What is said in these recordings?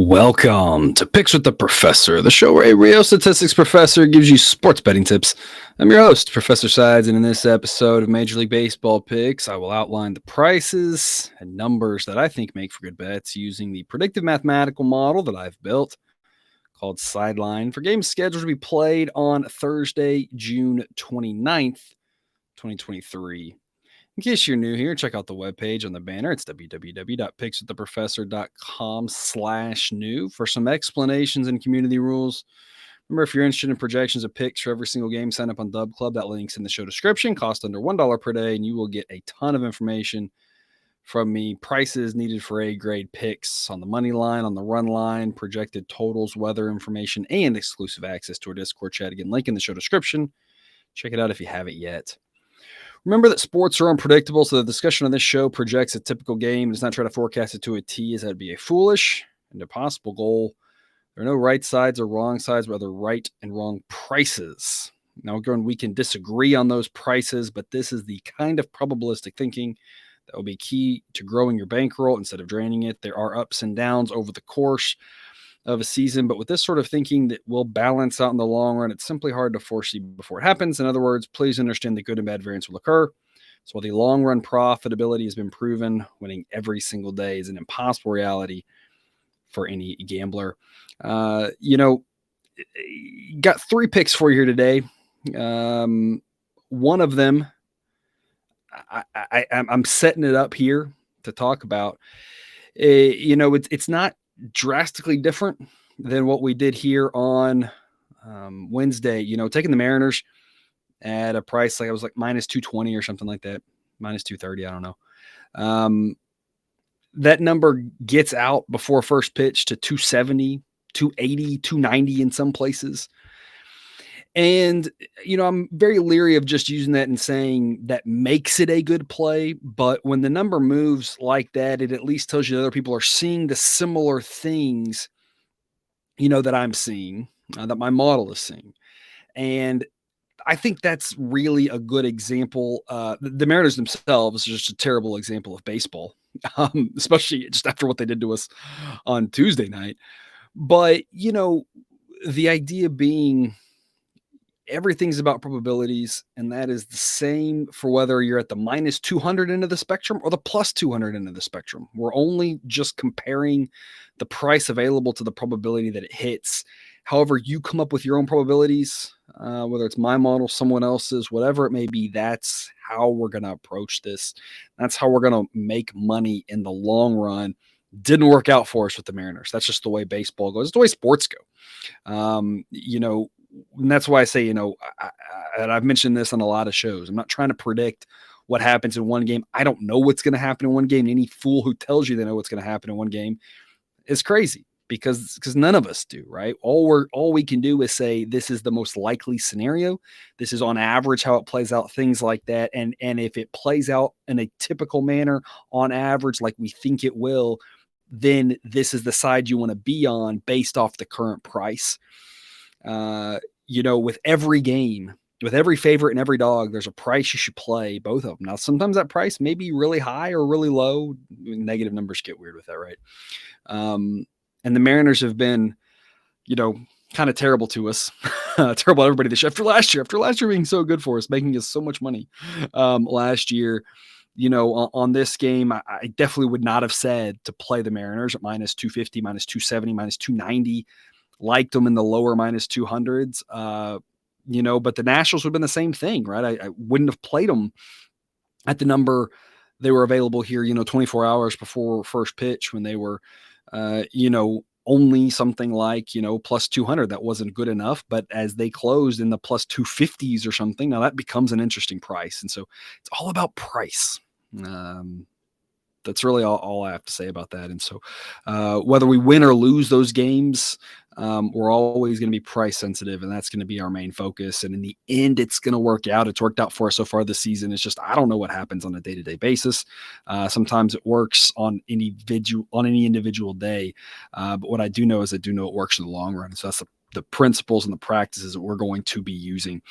Welcome to Picks with the Professor, the show where a real statistics professor gives you sports betting tips. I'm your host, Professor Sides, and in this episode of Major League Baseball Picks, I will outline the prices and numbers that I think make for good bets using the predictive mathematical model that I've built called Sideline for games scheduled to be played on Thursday, June 29th, 2023. In case you're new here, check out the webpage on the banner. It's www.pickswiththeprofessor.com/new for some explanations and community rules. Remember, if you're interested in projections of picks for every single game, sign up on Dub Club. That link's in the show description. Cost under $1 per day, and you will get a ton of information from me. Prices needed for A-grade picks on the money line, on the run line, projected totals, weather information, and exclusive access to our Discord chat. Again, link in the show description. Check it out if you haven't yet. Remember that sports are unpredictable, so the discussion on this show projects a typical game and does not try to forecast it to a T, as that would be a foolish and impossible goal. There are no right sides or wrong sides, but rather right and wrong prices. Now, again, we can disagree on those prices, but this is the kind of probabilistic thinking that will be key to growing your bankroll instead of draining it. There are ups and downs over the course of a season, but with this sort of thinking that will balance out in the long run, it's simply hard to foresee before it happens. In other words, please understand that good and bad variance will occur. So while the long run profitability has been proven, winning every single day is an impossible reality for any gambler. Got 3 picks for you here today. One of them, I'm setting it up here to talk about. It's not drastically different than what we did here on Wednesday. Taking the Mariners at a price like I was like minus 220 or something like that, minus 230. I don't know. That number gets out before first pitch to 270, 280, 290 in some places. And, I'm very leery of just using that and saying that makes it a good play. But when the number moves like that, it at least tells you that other people are seeing the similar things, that I'm seeing, that my model is seeing. And I think that's really a good example. The Mariners themselves are just a terrible example of baseball, especially just after what they did to us on Tuesday night. But, the idea being everything's about probabilities, and that is the same for whether you're at the minus 200 end of the spectrum or the plus 200 end of the spectrum. We're only just comparing the price available to the probability that it hits. However, you come up with your own probabilities, whether it's my model, someone else's, whatever it may be, that's how we're going to approach this. That's how we're going to make money in the long run. Didn't work out for us with the Mariners. That's just the way baseball goes. It's the way sports go. And that's why I say, and I've mentioned this on a lot of shows, I'm not trying to predict what happens in one game. I don't know what's going to happen in one game. Any fool who tells you they know what's going to happen in one game is crazy because none of us do, right? All we can do is say this is the most likely scenario. This is on average how it plays out, things like that. And if it plays out in a typical manner on average, like we think it will, then this is the side you want to be on based off the current price. With every game, with every favorite and every dog, there's a price you should play, both of them. Now, sometimes that price may be really high or really low. Negative numbers get weird with that, right? And the Mariners have been, kind of terrible to us, terrible to everybody this year. After last year being so good for us, making us so much money last year. On this game, I definitely would not have said to play the Mariners at minus 250, minus 270, minus 290. Liked them in the lower minus 200s, but the Nationals would have been the same thing, right? I wouldn't have played them at the number they were available here, 24 hours before first pitch when they were, only something like, plus 200. That wasn't good enough. But as they closed in the plus 250s or something, now that becomes an interesting price. And so it's all about price. That's really all I have to say about that. And so whether we win or lose those games, we're always going to be price sensitive, and that's going to be our main focus. And in the end, it's going to work out. It's worked out for us so far this season. It's just I don't know what happens on a day-to-day basis. Sometimes it works on any individual day. But what I do know is it works in the long run. So that's the the principles and the practices that we're going to be using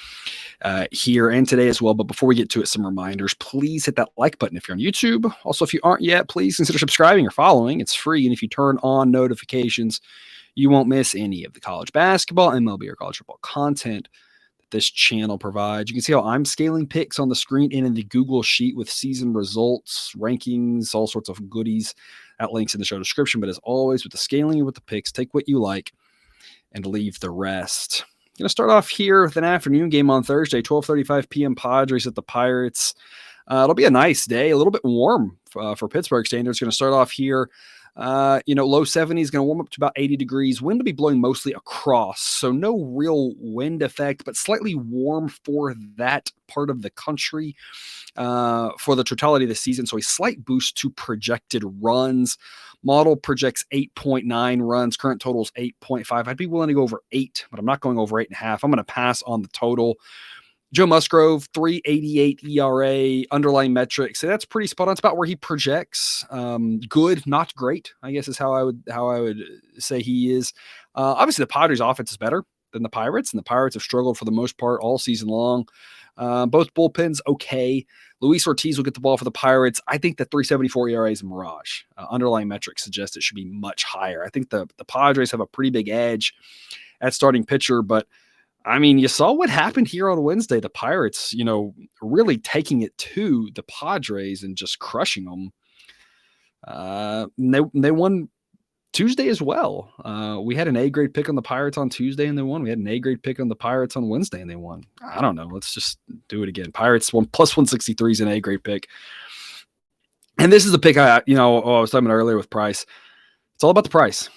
here and today as well. But before we get to it, some reminders. Please hit that like button if you're on YouTube. Also, if you aren't yet, please consider subscribing or following. It's free. And if you turn on notifications, you won't miss any of the college basketball, MLB, or college football content that this channel provides. You can see how I'm scaling picks on the screen and in the Google Sheet with season results, rankings, all sorts of goodies. That link's in the show description. But as always, with the scaling and with the picks, take what you like and leave the rest. Going to start off here with an afternoon game on Thursday, 12:35 p.m. Padres at the Pirates. It'll be a nice day, a little bit warm for Pittsburgh standards. Going to start off here, low 70s, going to warm up to about 80 degrees. Wind will be blowing mostly across, so no real wind effect, but slightly warm for that part of the country for the totality of the season. So a slight boost to projected runs. Model projects 8.9 runs. Current total is 8.5. I'd be willing to go over 8, but I'm not going over 8.5. I'm going to pass on the total. Joe Musgrove, 3.88 ERA, underlying metrics. So that's pretty spot on. It's about where he projects. Good, not great, I guess is how I would say he is. Obviously, the Padres' offense is better than the Pirates, and the Pirates have struggled for the most part all season long. Both bullpens, okay. Luis Ortiz will get the ball for the Pirates. I think the 3.74 ERA is a mirage. Underlying metrics suggest it should be much higher. I think the Padres have a pretty big edge at starting pitcher, but I mean, you saw what happened here on Wednesday. The Pirates, really taking it to the Padres and just crushing them. They won Tuesday as well. We had an A-grade pick on the Pirates on Tuesday and they won. We had an A-grade pick on the Pirates on Wednesday and they won. I don't know. Let's just do it again. Pirates won plus 163 is an A-grade pick. And this is the pick I was talking about earlier with Price. It's all about the price.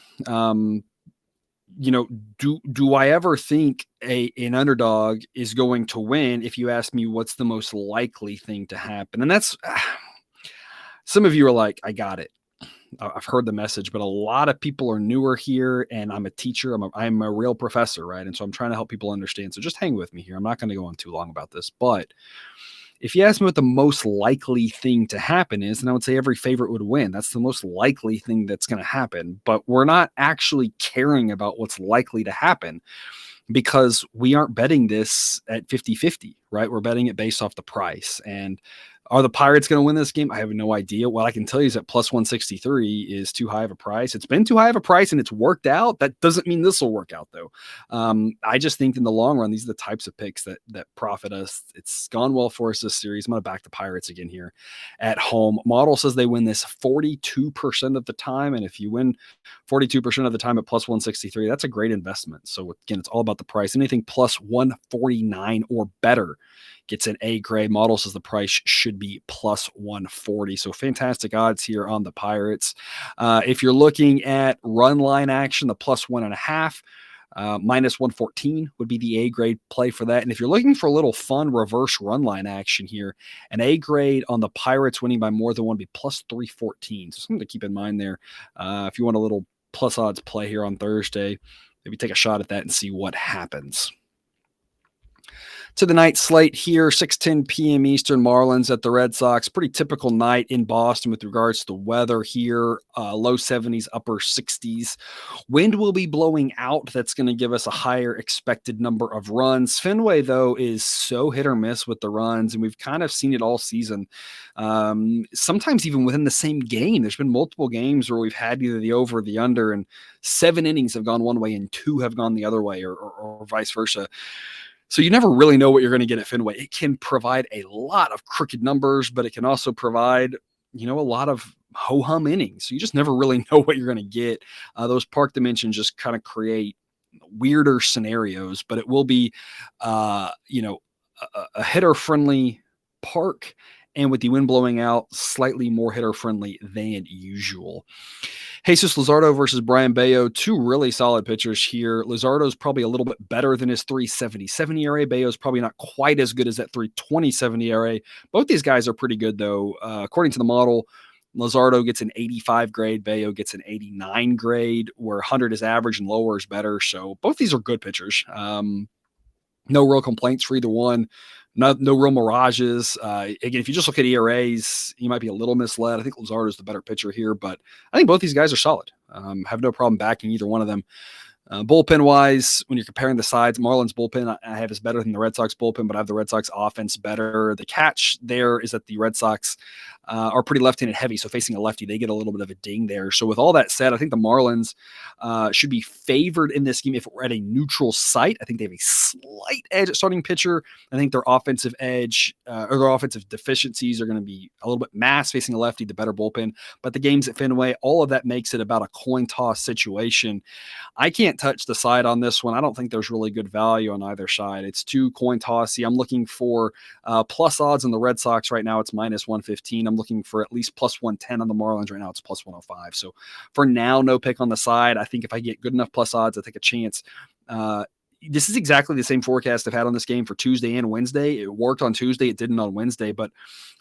Do I ever think an underdog is going to win? If you ask me what's the most likely thing to happen, and that's some of you are like, I got it. I've heard the message, but a lot of people are newer here, and I'm a teacher. I'm a real professor, right? And so I'm trying to help people understand. So just hang with me here. I'm not going to go on too long about this, but if you ask me what the most likely thing to happen is, then I would say every favorite would win. That's the most likely thing that's going to happen. But we're not actually caring about what's likely to happen because we aren't betting this at 50-50, right? We're betting it based off the price. And are the Pirates going to win this game? I have no idea. What I can tell you is that plus 163 is too high of a price. It's been too high of a price and it's worked out. That doesn't mean this will work out though. I just think in the long run, these are the types of picks that profit us. It's gone well for us this series. I'm going to back the Pirates again here at home. Model says they win this 42% of the time. And if you win 42% of the time at plus 163, that's a great investment. So again, it's all about the price. Anything plus 149 or better gets an A grade. Model says the price should be plus 140. So fantastic odds here on the Pirates. If you're looking at run line action, the plus 1.5, minus 114 would be the A grade play for that. And if you're looking for a little fun reverse run line action here, an A grade on the Pirates winning by more than one would be plus 314. So something to keep in mind there. If you want a little plus odds play here on Thursday, maybe take a shot at that and see what happens. To the night slate here, 6:10 p.m. Eastern, Marlins at the Red Sox. Pretty typical night in Boston with regards to the weather here. Low 70s, upper 60s. Wind will be blowing out. That's going to give us a higher expected number of runs. Fenway, though, is so hit or miss with the runs, and we've kind of seen it all season. Sometimes even within the same game. There's been multiple games where we've had either the over or the under, and 7 innings have gone one way and 2 have gone the other way, or vice versa. So you never really know what you're going to get at Fenway. It can provide a lot of crooked numbers, but it can also provide, a lot of ho-hum innings. So you just never really know what you're going to get. Those park dimensions just kind of create weirder scenarios, but it will be, a hitter-friendly park. And with the wind blowing out, slightly more hitter-friendly than usual. Jesus Luzardo versus Brian Bayo, 2 really solid pitchers here. Luzardo's probably a little bit better than his 3.77 ERA. Bayo's probably not quite as good as that 3.27 ERA. Both these guys are pretty good, though. According to the model, Luzardo gets an 85 grade. Bayo gets an 89 grade, where 100 is average and lower is better. So both these are good pitchers. No real complaints for either one. No real mirages. Again, if you just look at ERAs, you might be a little misled. I think Luzardo is the better pitcher here, but I think both these guys are solid. Have no problem backing either one of them. Bullpen wise, when you're comparing the sides, Marlins bullpen I have is better than the Red Sox bullpen, but I have the Red Sox offense better. The catch there is that the Red Sox are pretty left-handed heavy, so facing a lefty, they get a little bit of a ding there. So with all that said, I think the Marlins should be favored in this game if we're at a neutral site. I think they have a slight edge at starting pitcher. I think their offensive edge or their offensive deficiencies are going to be a little bit mass facing a lefty, the better bullpen. But the game's at Fenway. All of that makes it about a coin toss situation. I can't touch the side on this one. I don't think there's really good value on either side. It's too coin tossy. I'm looking for plus odds on the Red Sox right now. It's minus 115. I'm looking for at least plus 110 on the Marlins right now. It's plus 105. So for now, no pick on the side. I think if I get good enough plus odds, I take a chance. This is exactly the same forecast I've had on this game for Tuesday and Wednesday. It worked on Tuesday. It didn't on Wednesday, but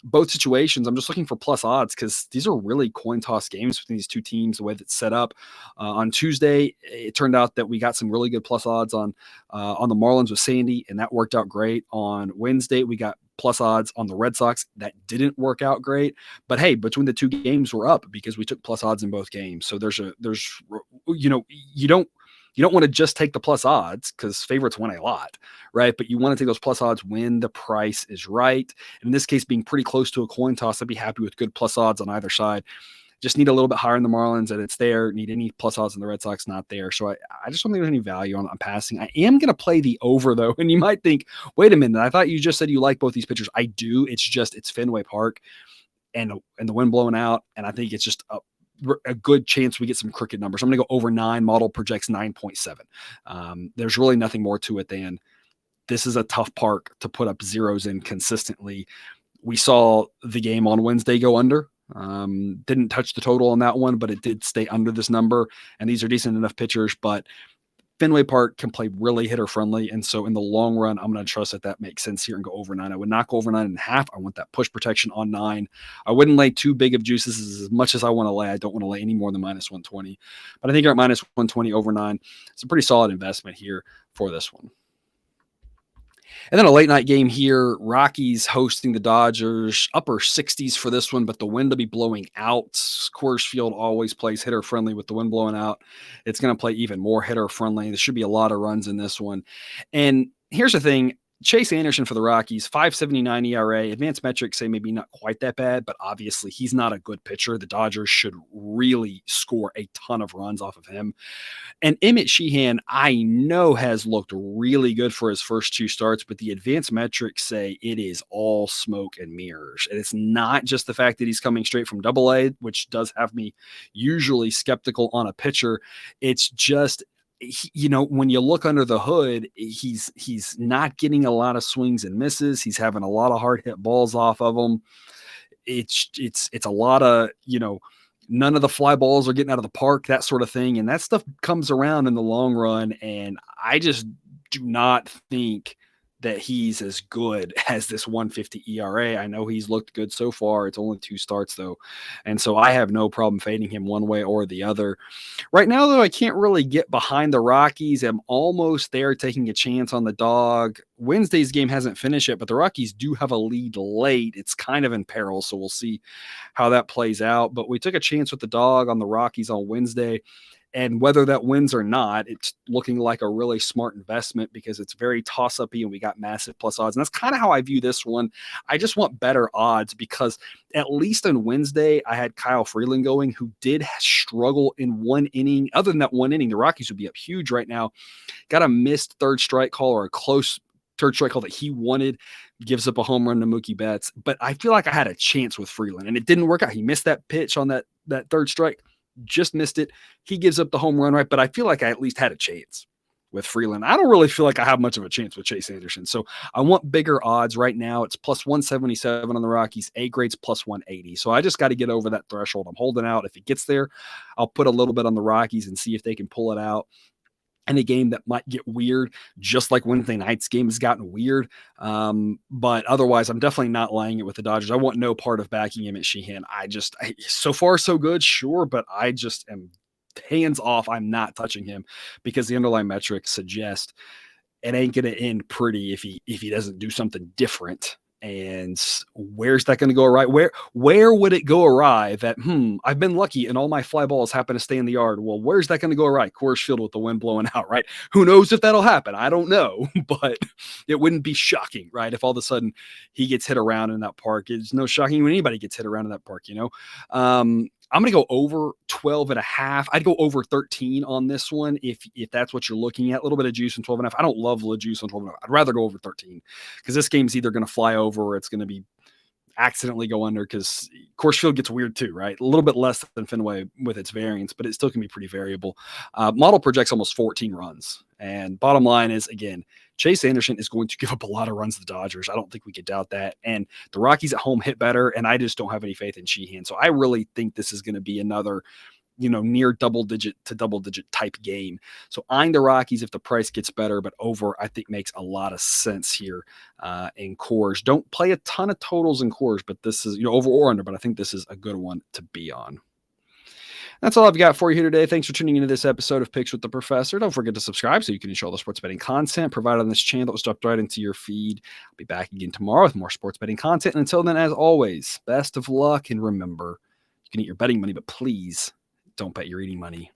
both situations, I'm just looking for plus odds because these are really coin toss games between these two teams, the way that's set up. On Tuesday, it turned out that we got some really good plus odds on the Marlins with Sandy, and that worked out great. On Wednesday, we got plus odds on the Red Sox. That didn't work out great. But hey, between the two games, we're up because we took plus odds in both games. So you don't want to just take the plus odds because favorites win a lot, right? But you want to take those plus odds when the price is right. And in this case, being pretty close to a coin toss, I'd be happy with good plus odds on either side. Just need a little bit higher in the Marlins, and it's there. Need any plus odds in the Red Sox, not there. So I just don't think there's any value on passing. I am going to play the over, though. And you might think, wait a minute, I thought you just said you like both these pitchers. I do. It's Fenway Park and the wind blowing out. And I think it's just a good chance we get some crooked numbers. I'm going to go over 9. Model projects 9.7. There's really nothing more to it than this is a tough park to put up zeros in consistently. We saw the game on Wednesday go under. Didn't touch the total on that one, but it did stay under this number. And these are decent enough pitchers, but Fenway Park can play really hitter friendly. And so in the long run, I'm going to trust that makes sense here and go over 9. I would not go over 9.5. I want that push protection on 9. I wouldn't lay too big of juices as much as I want to lay. I don't want to lay any more than minus 120, but I think you're at minus 120 over 9. It's a pretty solid investment here for this one. And then a late night game here, Rockies hosting the Dodgers, upper 60s for this one, but the wind will be blowing out. Coors Field always plays hitter friendly with the wind blowing out. It's going to play even more hitter friendly. There should be a lot of runs in this one. And here's the thing. Chase Anderson for the Rockies, 5.79 ERA. Advanced metrics say maybe not quite that bad, but obviously he's not a good pitcher. The Dodgers should really score a ton of runs off of him. And Emmett Sheehan, I know, has looked really good for his first 2 starts, but the advanced metrics say it is all smoke and mirrors. And it's not just the fact that he's coming straight from Double-A, which does have me usually skeptical on a pitcher. It's just, when you look under the hood, he's not getting a lot of swings and misses. He's having a lot of hard hit balls off of him. It's a lot of, none of the fly balls are getting out of the park, that sort of thing. And that stuff comes around in the long run. And I just do not think that he's as good as this 150 ERA. I know he's looked good so far. It's only 2 starts though. And so I have no problem fading him one way or the other. Right now, though, I can't really get behind the Rockies. I'm almost there taking a chance on the dog. Wednesday's game hasn't finished yet, but the Rockies do have a lead late. It's kind of in peril, so we'll see how that plays out. But we took a chance with the dog on the Rockies on Wednesday. And whether that wins or not, it's looking like a really smart investment because it's very toss-up-y and we got massive plus odds. And that's kind of how I view this one. I just want better odds because at least on Wednesday, I had Kyle Freeland going, who did struggle in one inning. Other than that one inning, the Rockies would be up huge right now. Got a missed third strike call or a close third strike call that he wanted, gives up a home run to Mookie Betts. But I feel like I had a chance with Freeland, and it didn't work out. He missed that pitch on that third strike. Just missed it. He gives up the home run, right? But I feel like I at least had a chance with Freeland. I don't really feel like I have much of a chance with Chase Anderson. So I want bigger odds right now. It's plus 177 on the Rockies. A grade's plus 180. So I just got to get over that threshold. I'm holding out. If it gets there, I'll put a little bit on the Rockies and see if they can pull it out. And a game that might get weird, just like Wednesday night's game has gotten weird. But otherwise, I'm definitely not laying it with the Dodgers. I want no part of backing him at Sheehan. So far, so good, sure, but I just am hands off. I'm not touching him because the underlying metrics suggest it ain't going to end pretty if he doesn't do something different. And where's that going to go awry? Where would it go awry that, I've been lucky and all my fly balls happen to stay in the yard? Well, where's that going to go awry? Coors Field with the wind blowing out, right? Who knows if that'll happen? I don't know, but it wouldn't be shocking, right? If all of a sudden he gets hit around in that park. It's no shocking when anybody gets hit around in that park, I'm going to go over 12.5. I'd go over 13 on this one if that's what you're looking at. A little bit of juice on 12.5. I don't love the juice on 12.5. I'd rather go over 13 because this game's either going to fly over or it's going to be accidentally go under because Coors Field gets weird too, right? A little bit less than Fenway with its variance, but it still can be pretty variable. Model projects almost 14 runs. And bottom line is, again, Chase Anderson is going to give up a lot of runs to the Dodgers. I don't think we could doubt that. And the Rockies at home hit better, and I just don't have any faith in Sheehan. So I really think this is going to be another near double digit type game. So eyeing the Rockies if the price gets better, but over, I think makes a lot of sense here in Coors. Don't play a ton of totals in Coors, but this is, over or under, but I think this is a good one to be on. That's all I've got for you here today. Thanks for tuning into this episode of Picks with the Professor. Don't forget to subscribe so you can enjoy all the sports betting content provided on this channel that was dropped right into your feed. I'll be back again tomorrow with more sports betting content. And until then, as always, best of luck. And remember, you can eat your betting money, but please don't bet your eating money.